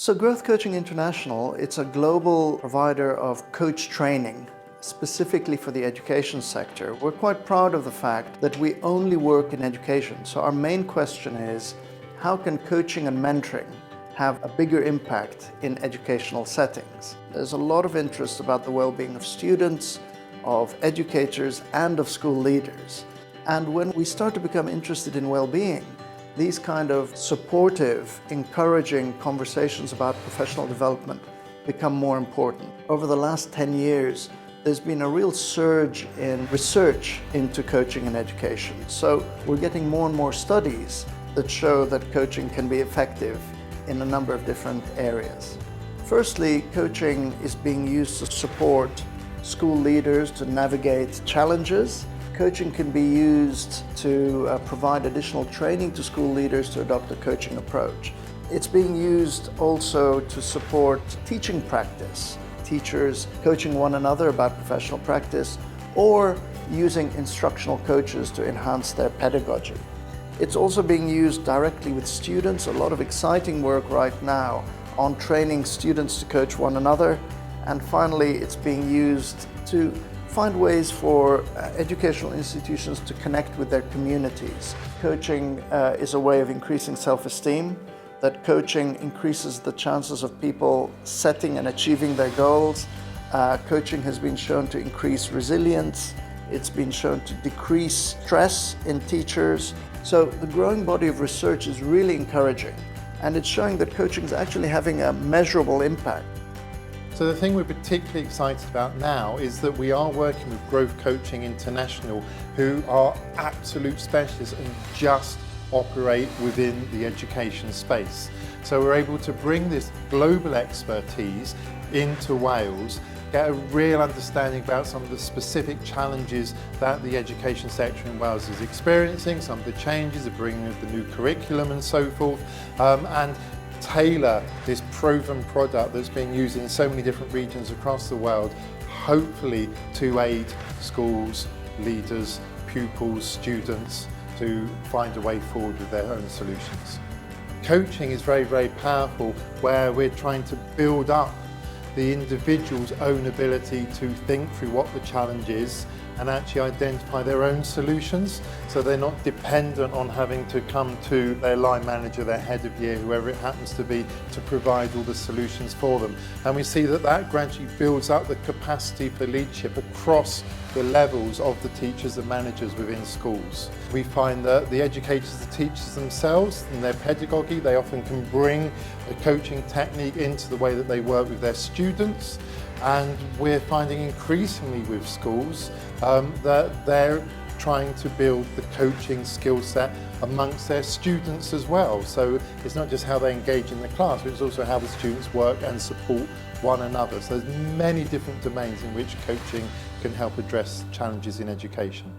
So Growth Coaching International, it's a global provider of coach training, specifically for the education sector. We're quite proud of the fact that we only work in education. So our main question is, how can coaching and mentoring have a bigger impact in educational settings? There's a lot of interest about the well-being of students, of educators, and of school leaders. And when we start to become interested in well-being, these kind of supportive, encouraging conversations about professional development become more important. Over the last 10 years, there's been a real surge in research into coaching and education. So we're getting more and more studies that show that coaching can be effective in a number of different areas. Firstly, coaching is being used to support school leaders to navigate challenges. Coaching can be used to provide additional training to school leaders to adopt a coaching approach. It's being used also to support teaching practice, teachers coaching one another about professional practice, or using instructional coaches to enhance their pedagogy. It's also being used directly with students. A lot of exciting work right now on training students to coach one another. And finally, it's being used to find ways for educational institutions to connect with their communities. Coaching is a way of increasing self-esteem, that coaching increases the chances of people setting and achieving their goals. Coaching has been shown to increase resilience. It's been shown to decrease stress in teachers. So the growing body of research is really encouraging, and it's showing that coaching is actually having a measurable impact. So the thing we're particularly excited about now is that we are working with Growth Coaching International, who are absolute specialists and just operate within the education space. So we're able to bring this global expertise into Wales, get a real understanding about some of the specific challenges that the education sector in Wales is experiencing, some of the changes, the bringing of the new curriculum and so forth, and tailor this proven product that's being used in so many different regions across the world, hopefully to aid schools, leaders, pupils, students to find a way forward with their own solutions. Coaching is very, very powerful, where we're trying to build up the individual's own ability to think through what the challenge is and actually identify their own solutions, so they're not dependent on having to come to their line manager, their head of year, whoever it happens to be, to provide all the solutions for them. And we see that that gradually builds up the capacity for leadership across the levels of the teachers and managers within schools. We find that the educators, the teachers themselves, in their pedagogy, they often can bring a coaching technique into the way that they work with their students. And we're finding increasingly with schools that they're trying to build the coaching skill set amongst their students as well. So it's not just how they engage in the class, but it's also how the students work and support one another. So there's many different domains in which coaching can help address challenges in education.